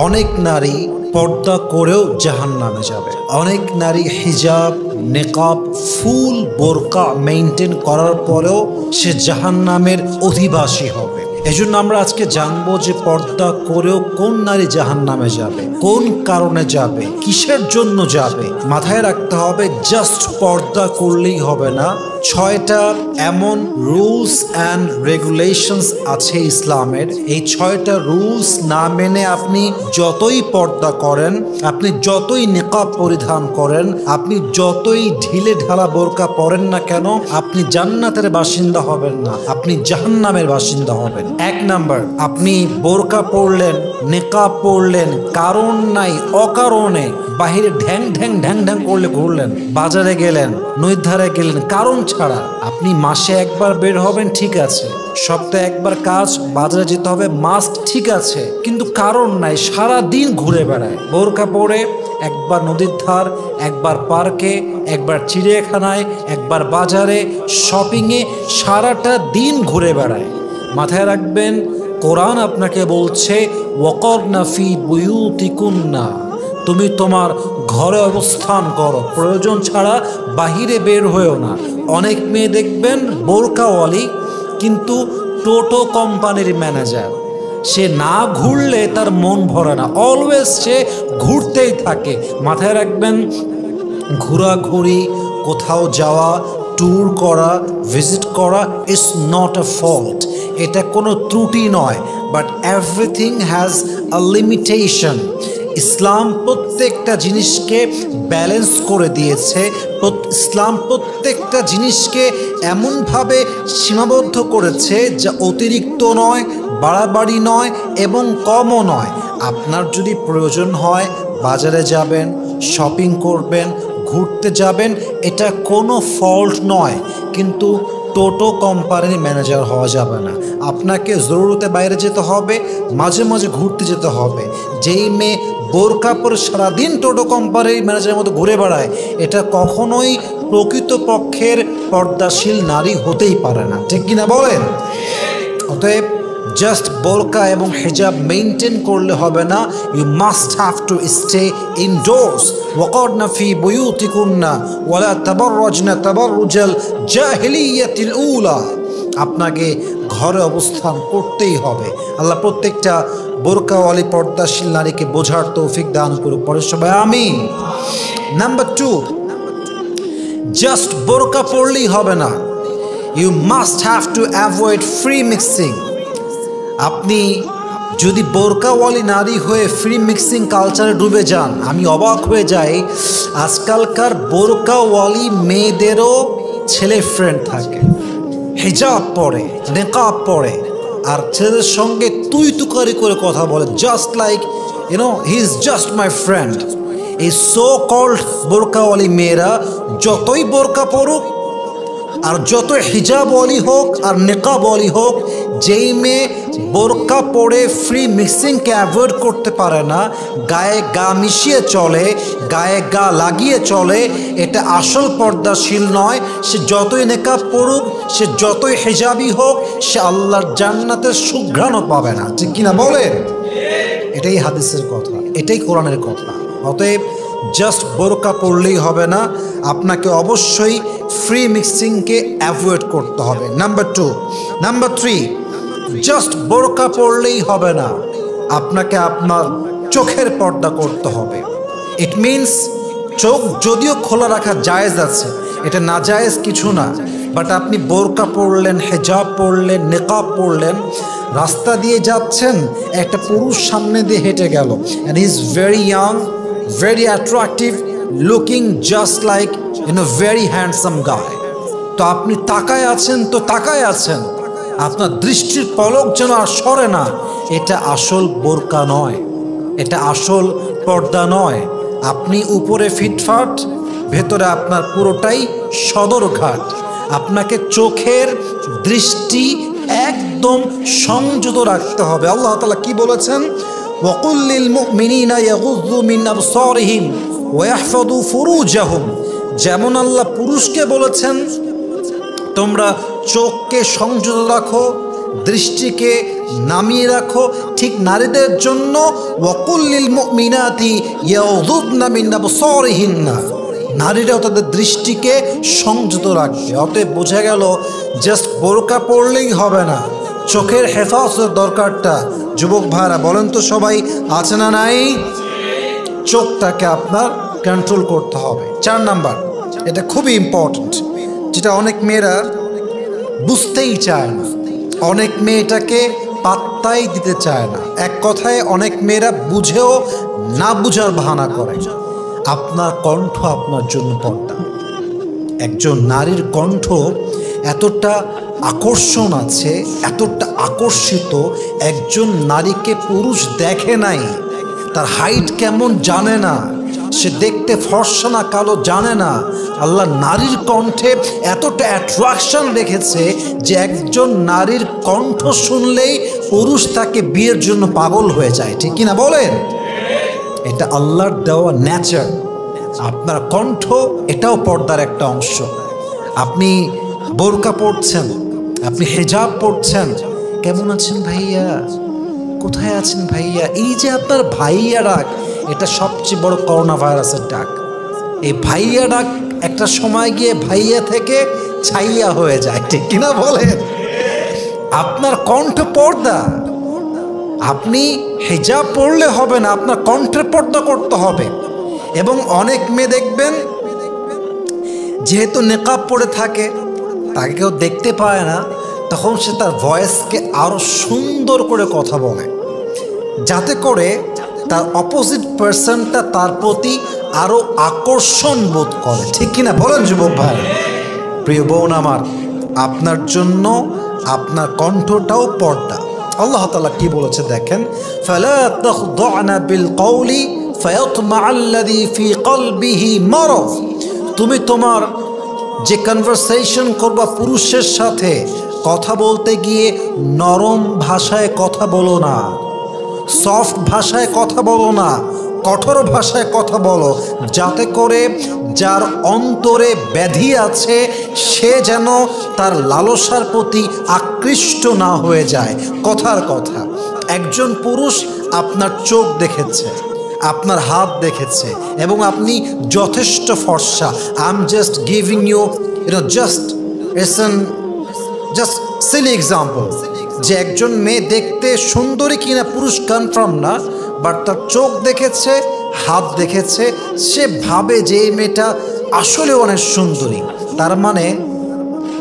অনেক নারী পর্দা করেও জাহান্নামে যাবে। অনেক নারী হিজাব, নেকাব, ফুল বোরকা মেইনটেইন করার পরেও সে জাহান্নামের অধিবাসী হবে। এজন্য আমরা আজকে জানবো যে পর্দা করেও কোন নারী জাহান্নামে যাবে, কোন কারণে যাবে, কিসের জন্য যাবে। মাথায় রাখতে হবে জাস্ট পর্দা করলেই হবে না। 6টা এমন রুলস অ্যান্ড রেগুলেশনস আছে ইসলামের। এই 6টা রুলস না মেনে আপনি যতই পর্দা করেন, আপনি যতই নিকাব পরিধান করেন, আপনি যতই ঢিলে ঢালা বোরকা পরেন না কেন, আপনি জান্নাতের বাসিন্দা হবেন না, আপনি জাহান্নামের বাসিন্দা হবেন। 1 নাম্বার, আপনি বোরকা পরলেন, নিকাব পরলেন, কারণ নাই অকারণে বাহিরে ঢ্যাং ঢ্যাং ঢ্যাং ঢ্যাং করলে ঘুরলেন, বাজারে গেলেন, নদীর ধারে গেলেন, কারণ ছাড়া। আপনি মাসে একবার বের হবেন, ঠিক আছে, সপ্তাহে একবার কাজ, বাজারে যেতে হবে, মাস্ট, ঠিক আছে, কিন্তু কারণ নাই, সারা দিন ঘুরে বেড়ায় বোরকা পরে। একবার নদীর ধার, একবার পার্কে, একবার চিড়িয়াখানায়, একবার বাজারে, শপিংয়ে, সারাটা দিন ঘুরে বেড়ায়। মাথায় রাখবেন, কোরআন আপনাকে বলছে ওয়াকরনা ফি বুয়ুতিকুন্না, তুমি তোমার ঘরে অবস্থান করো, প্রয়োজন ছাড়া বাহিরে বের হয়েও না। অনেক মেয়ে দেখবেন বোরকাওয়ালি কিন্তু টোটো কোম্পানির ম্যানেজার, সে না ঘুরলে তার মন ভরে না, অলওয়েজ সে ঘুরতেই থাকে। মাথায় রাখবেন, ঘোরাঘুরি, কোথাও যাওয়া, ট্যুর করা, ভিজিট করা ইজ নট আ ফল্ট, এটা কোনো ত্রুটি নয়, but everything has a limitation. Islam প্রত্যেকটা জিনিসকে ব্যালেন্স করে দিয়েছে। ইসলাম প্রত্যেকটা জিনিসকে এমনভাবে সীমাবদ্ধ করেছে যা অতিরিক্ত নয়, বাড়াবাড়ি নয় এবং কমও নয়। আপনার যদি প্রয়োজন হয় বাজারে যাবেন, শপিং করবেন, ঘুরতে যাবেন, এটা কোনো ফল্ট নয়, কিন্তু টোটো কোম্পানির ম্যানেজার হওয়া যাবে না। আপনাকে জরুরতে বাইরে যেতে হবে, মাঝে মাঝে ঘুরতে যেতে হবে। যেই মেয়ে বোরকা পরে সারাদিন টোটো কোম্পানির ম্যানেজারের মতো ঘুরে বেড়ায়, এটা কখনোই প্রকৃতপক্ষের পর্দাশীল নারী হতেই পারে না, ঠিক কিনা বলেন? অতএব জাস্ট বোরকা এবং হিজাব মেইনটেইন করলে হবে না, you must have to stay indoors. ওয়াকরনা ফি বুয়ুতিকুন্না ওয়ালা তাবাররাজনা তাবাররুজাল জাহিলিয়াতিল উলা, আপনাকে ঘরে অবস্থান করতেই হবে। আল্লাহ প্রত্যেকটা বোরকাওয়ালি পর্দাশীল নারীকে বোঝার তৌফিক দান করুক, পরে সবাই আমিন। নাম্বার 2, জাস্ট বোরকা পরলেই হবে না, you must have to avoid free mixing. আপনি যদি বোরকাওয়ালি নারী হয়ে ফ্রি মিক্সিং কালচারে ডুবে যান, আমি অবাক হয়ে যাই, আজকালকার বোরকাওয়ালি মেয়েদেরও ছেলে ফ্রেন্ড থাকে, হিজাব পরে, নেকাব পরে, আর ছেলেদের সঙ্গে তুই তুকারি করে কথা বলে, just like he is just my friend. এই সো কল্ড বোরকাওয়ালি মেয়েরা যতই বোরকা পড়ুক আর যত হিজাবওয়ালি হোক আর নেকাবওয়ালি হোক, যেই মেয়ে বোরকা পরে ফ্রি মিক্সিংকে অ্যাভয়েড করতে পারে না, গায়ে গা মিশিয়ে চলে, গায়ে গা লাগিয়ে চলে, এটা আসল পর্দাশীল নয়। সে যতই নেকাব পড়ুক, সে যতই হিজাবি হোক, সে আল্লাহর জান্নাতের সুঘ্রাণও পাবে না, ঠিক কিনা বলেন? এটাই হাদিসের কথা, এটাই কোরআনের কথা। অতএব জাস্ট বোরকা পড়লেই হবে না, আপনাকে অবশ্যই ফ্রি মিক্সিংকে অ্যাভয়েড করতে হবে। নাম্বার 2, নাম্বার 3, জাস্ট বোরকা পড়লেই হবে না, আপনাকে আপনার চোখের পর্দা করতে হবে। ইট মিনস চোখ যদিও খোলা রাখা জায়েজ আছে, এটা না জায়েজ কিছু না, বাট আপনি বোরকা পরলেন, হিজাব পরলেন, নেকাব পরলেন, রাস্তা দিয়ে যাচ্ছেন, একটা পুরুষ সামনে দিয়ে হেঁটে গেল, and he is very young, very attractive, looking just like very handsome guy, তো আপনি তাকায় আছেন, তো তাকায় আছেন, আপনার দৃষ্টির পলক যেন আর সরে না। এটা আসল বোরকা নয়, এটা আসল পর্দা নয়। আপনি উপরে ফিটফাট, ভেতরে আপনার পুরোটাই সদরঘাট। আপনাকে চোখের দৃষ্টি একদম সংযত রাখতে হবে। আল্লাহ তাআলা কি বলেছেন? وَقُلْ لِلْمُؤْمِنِينَ يَغُضُّوا مِنْ أَبْصَارِهِمْ وَيَحْفَظُوا فُرُوجَهُمْ, যেমন আল্লাহ পুরুষকে বলেছেন তোমরা চোখকে সংযত রাখো, দৃষ্টিকে নামিয়ে রাখো। ঠিক নারীদের জন্য ওয়াকুল লিল মুমিনাতি ইয়াউযুদনা মিন আবসারিহিন্না, নারীরাও তাদের দৃষ্টিকে সংযত রাখবে। অতএব বোঝা গেল জাস্ট বোরকা পরলেই হবে না, চোখের হেফাজতের দরকারটা। যুবক ভাইরা বলেন তো সবাই আছে না নাই? চোখটাকে আপনার কন্ট্রোল করতে হবে। 4 নাম্বার, এটা খুবই ইম্পর্ট্যান্ট, যেটা অনেক মেয়েরা বুঝতেই চায় না, অনেক মেয়েটাকে পাত্তাই দিতে চায় না। এক কথায় অনেক মেয়েরা বুঝেও না বুঝার বাহানা করে। আপনার কণ্ঠ আপনার জন্য পর্দা। একজন নারীর কণ্ঠ এতটা আকর্ষণ আছে, এতটা আকর্ষিত, একজন নারীকে পুরুষ দেখে নাই, তার হাইট কেমন জানে না, সে দেখতে ফর্সা না কালো জানে না, আল্লাহ নারীর কণ্ঠে এতটা অ্যাট্রাকশন রেখেছে যে একজন নারীর কণ্ঠ শুনলেই পুরুষ তাকে বিয়ের জন্য পাগল হয়ে যায়। ঠিক কিনা বলেন? এটা আল্লাহর দেওয়া নেচার। আপনার কণ্ঠ এটাও পর্দার একটা অংশ। আপনি বোরকা পরছেন, আপনি হিজাব পরছেন, কেমন আছেন ভাইয়া, কোথায় আছেন ভাইয়া, এই যে আপনার ভাইয়া ডাক, এটা সবচেয়ে বড় করোনা ভাইরাসের ডাক। এই ভাইয়া ডাক একটা সময় গিয়ে ভাইয়া থেকে ছাইয়া হয়ে যায়। ঠিক কিনা বলেন? আপনার কণ্ঠ পর্দা। আপনি হিজাব পরলে হবে না, আপনার কণ্ঠের পর্দা করতে হবে। এবং অনেক মেয়ে দেখবেন যেহেতু নেকাব পরে থাকে, তাকে কেউ দেখতে পায় না, তখন সে তার ভয়েসকে আরো সুন্দর করে কথা বলে, যাতে করে তার অপোজিট পার্সনটা তার প্রতি আরো আকর্ষণ বোধ করে। ঠিক কিনা বলেন যুবক ভাই? প্রিয় বোন আমার, আপনার জন্য আপনার কণ্ঠটাও পর্দা। আল্লাহ তাআলা কি বলেছে দেখেন, ফালা তাখদা'না বিল কওলি ফায়াতমা'আল্লাযী ফী কলবিহি মারাদ। তুমি তোমার যে কনভারসেশন করবা পুরুষের সাথে, কথা বলতে গিয়ে নরম ভাষায় কথা বলো না, সফট ভাষায় কথা বলো না, কঠোর ভাষায় কথা বলো, যাতে করে যার অন্তরে ব্যাধি আছে সে যেন তার লালসার প্রতি আকৃষ্ট না হয়ে যায়। কথার কথা, একজন পুরুষ আপনার চোখ দেখেছে, আপনার হাত দেখেছে, এবং আপনি যথেষ্ট ফর্সা। I am just giving you just silly example, যে একজন মেয়ে দেখতে সুন্দরী কিনা পুরুষ কনফার্ম না, বাট তার চোখ দেখেছে, হাত দেখেছে, সে ভাবে যে এই মেয়েটা আসলে অনেক সুন্দরী। তার মানে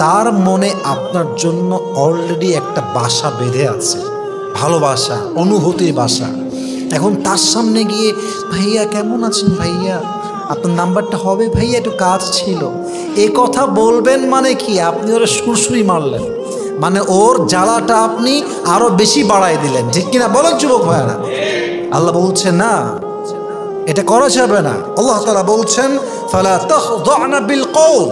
তার মনে আপনার জন্য অলরেডি একটা বাসা বেঁধে আছে, ভালোবাসা, অনুভূতির বাসা। এখন তার সামনে গিয়ে ভাইয়া কেমন আছেন ভাইয়া, আপনার নাম্বারটা হবে ভাইয়া, একটু কাজ ছিল, এ কথা বলবেন মানে কি? আপনি ওরা সুরসুরি মারলেন, মানে ওর জ্বালাটা আপনি আরো বেশি বাড়াই দিলেন। ঠিক কিনা বলেন যুবক ভাইরা? আল্লাহ বলছে না, এটা করা যাবে না। আল্লাহ তাআলা বলছেন ফালা তাখদা'না বিল কওল,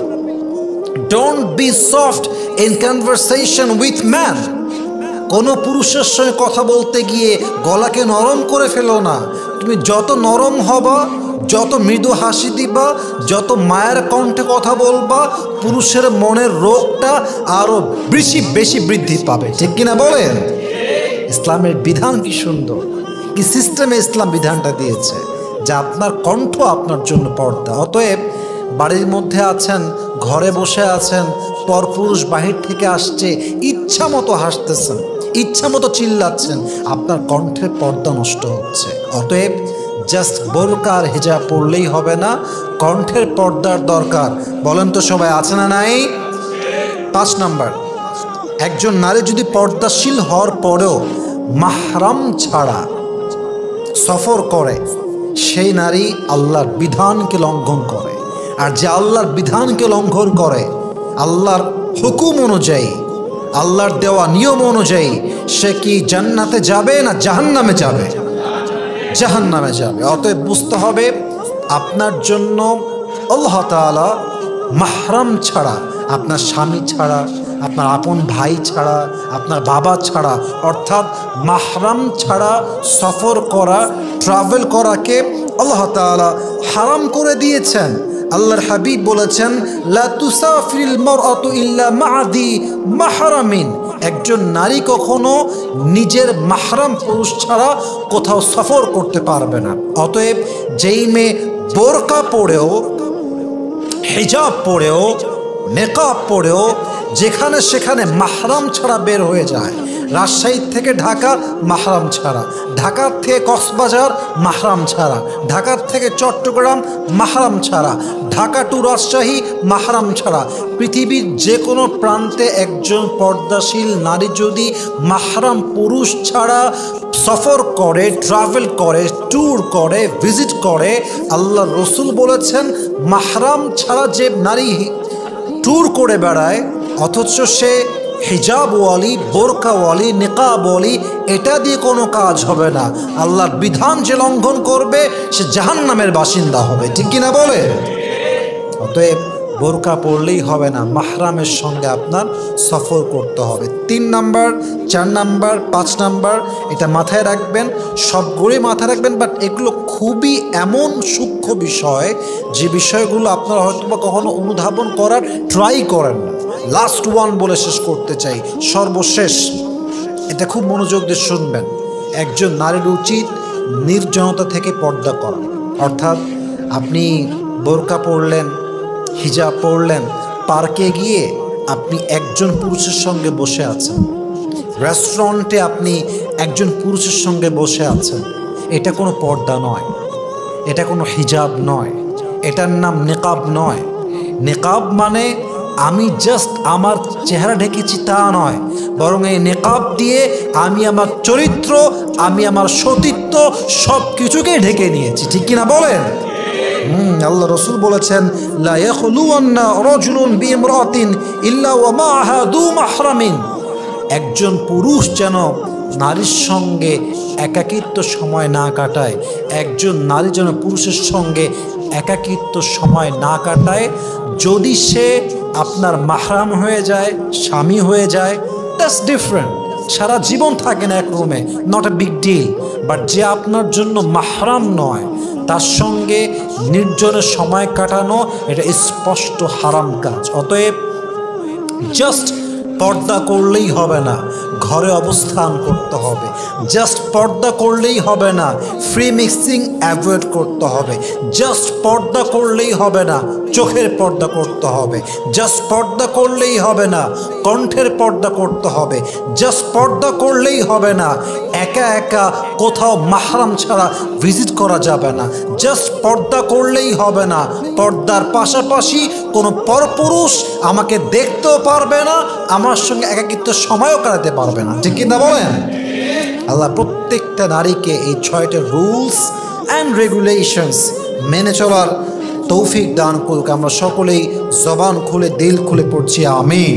don't be soft in conversation with man. কোনো পুরুষের সঙ্গে কথা বলতে গিয়ে গলাকে নরম করে ফেলো না। তুমি যত নরম হবা, যত মৃদু হাসি দিবা, যত মায়ের কণ্ঠে কথা বলবা, পুরুষের মনের রোগটা আরো বেশি বৃদ্ধি পাবে। ঠিক কিনা বলেন? ইসলামের বিধান কি সুন্দর, কি সিস্টেমে ইসলাম বিধানটা দিয়েছে, যা আপনার কণ্ঠ আপনার জন্য পর্দা। অতএব বাড়ির মধ্যে আছেন, ঘরে বসে আছেন, পরপুরুষ বাহির থেকে আসছে, ইচ্ছা মতো হাসতেছেন, ইচ্ছা মতো চিল্লাচ্ছেন, আপনার কণ্ঠের পর্দা নষ্ট হচ্ছে। অতএব জাস্ট বোরকা আর হিজাব পরলেই হবে না, কণ্ঠের পর্দার দরকার। বলেন তো সবাই আছে না নাই? 5 নাম্বার, একজন নারী যদি পর্দাশীল হওয়ার পরেও মাহরাম ছাড়া সফর করে, সেই নারী আল্লাহর বিধানকে লঙ্ঘন করে। আর যে আল্লাহর বিধানকে লঙ্ঘন করে, আল্লাহর হুকুম অনুযায়ী, আল্লাহর দেওয়া নিয়ম অনুযায়ী, সে কি জান্নাতে যাবে না জাহান্নামে যাবে? জাহান্নামে যাবে। অতএব বুঝতে হবে আপনার জন্য আল্লাহ তাআলা মাহরাম ছাড়া, আপনার স্বামী ছাড়া, আপনার আপন ভাই ছাড়া, আপনার বাবা ছাড়া, অর্থাৎ মাহরাম ছাড়া সফর করা, ট্রাভেল করাকে আল্লাহ তাআলা হারাম করে দিয়েছেন। আল্লাহর হাবিব বলেছেন, লা তুসাফিরুল মারআতু ইল্লা মা'দি মাহরামিন। একজন নারী কখনো নিজের মাহরাম পুরুষ ছাড়া কোথাও সফর করতে পারবে না। অতএব যেই মেয়ে বোরকা পরেও, হিজাব পরেও, নেকাব পরেও যেখানে সেখানে মাহরাম ছাড়া বের হয়ে যায়, রাজশাহী থেকে ঢাকা মাহরাম ছাড়া, ঢাকার থেকে কক্সবাজার মাহরাম ছাড়া, ঢাকার থেকে চট্টগ্রাম মাহরাম ছাড়া, ঢাকা টু রাজশাহী মাহরাম ছাড়া, পৃথিবীর যে কোনো প্রান্তে একজন পর্দাশীল নারী যদি মাহরাম পুরুষ ছাড়া সফর করে, ট্রাভেল করে, ট্যুর করে, ভিজিট করে, আল্লাহ রসুল বলেছেন মাহরাম ছাড়া যে নারী ট্যুর করে বেড়ায় অথচ সে হিজাবওয়ালি, বোরকাওয়ালি, নিকাবওয়ালি, এটা দিয়ে কোনো কাজ হবে না। আল্লাহর বিধান যে লঙ্ঘন করবে সে জাহান্নামের বাসিন্দা হবে। ঠিক কিনা বলে? অতএব বোরকা পড়লেই হবে না, মাহরামের সঙ্গে আপনার সফর করতে হবে। 3 নাম্বার, 4 নাম্বার, 5 নাম্বার এটা মাথায় রাখবেন, সবগুলোই মাথায় রাখবেন। বাট এগুলো খুবই এমন সূক্ষ্ম বিষয় যে বিষয়গুলো আপনারা হয়তো বা কখনো অনুধাবন করার ট্রাই করেন না। লাস্ট ওয়ান বলে শেষ করতে চাই, সর্বশেষ, এটা খুব মনোযোগ দিয়ে শুনবেন। একজন নারীর উচিত নির্জনতা থেকে পর্দা করা। অর্থাৎ আপনি বোরকা পরলেন, হিজাব পরলেন, পার্কে গিয়ে আপনি একজন পুরুষের সঙ্গে বসে আছেন, রেস্টুরেন্টে আপনি একজন পুরুষের সঙ্গে বসে আছেন, এটা কোনো পর্দা নয়, এটা কোনো হিজাব নয়, এটার নাম নেকাব নয়। নেকাব মানে আমি জাস্ট আমার চেহারা ঢেকেছি তা নয়, বরং এই নেকাব দিয়ে আমি আমার চরিত্র, আমি আমার সতীত্ব সব কিছুকেই ঢেকে নিয়েছি। ঠিক কিনা বলেন? আল্লাহ রসুল বলেছেন লা ইয়াখলুওয়ান্না রাজুলুন বিইমরাতিন ইল্লা ওয়া মাআহা যু মাহরামিন। একজন পুরুষ যেন নারীর সঙ্গে একাকিত্ব সময় না কাটায়, একজন নারী যেন পুরুষের সঙ্গে একাকিত্ব সময় না কাটায়। যদি সে আপনার মাহরাম হয়ে যায়, স্বামী হয়ে যায়, দ্যাটস ডিফারেন্ট। সারা জীবন থাকে না এক রুমে, not a big deal. But যে আপনার জন্য মাহরাম নয়, তার সঙ্গে নির্জনে সময় কাটানো এটা স্পষ্ট হারাম কাজ। অতএব জাস্ট পর্দা করলেই হবে না, ঘরে অবস্থান করতে হবে। জাস্ট পর্দা করলেই হবে না, ফ্রি মিক্সিং অ্যাভয়েড করতে হবে। জাস্ট পর্দা করলেই হবে না, চোখের পর্দা করতে হবে। জাস্ট পর্দা করলেই হবে না, কণ্ঠের পর্দা করতে হবে। জাস্ট পর্দা করলেই হবে না, একা একা কোথাও মাহরাম ছাড়া ভিজিট করা যাবে না। জাস্ট পর্দা করলেই হবে না, পর্দার পাশাপাশি কোনো পরপুরুষ আমাকে দেখতেও পারবে না, আমার সঙ্গে একাকিত্ব সময়ও কাটাতে পারবে না। ঠিক কিনা বলেন? আল্লাহ প্রত্যেকটা নারীকে এই 6টা রুলস অ্যান্ড রেগুলেশনস মেনে চলার তৌফিক দান করুক। আমরা সকলেই জবান খুলে দিল খুলে পড়ছি আমিন।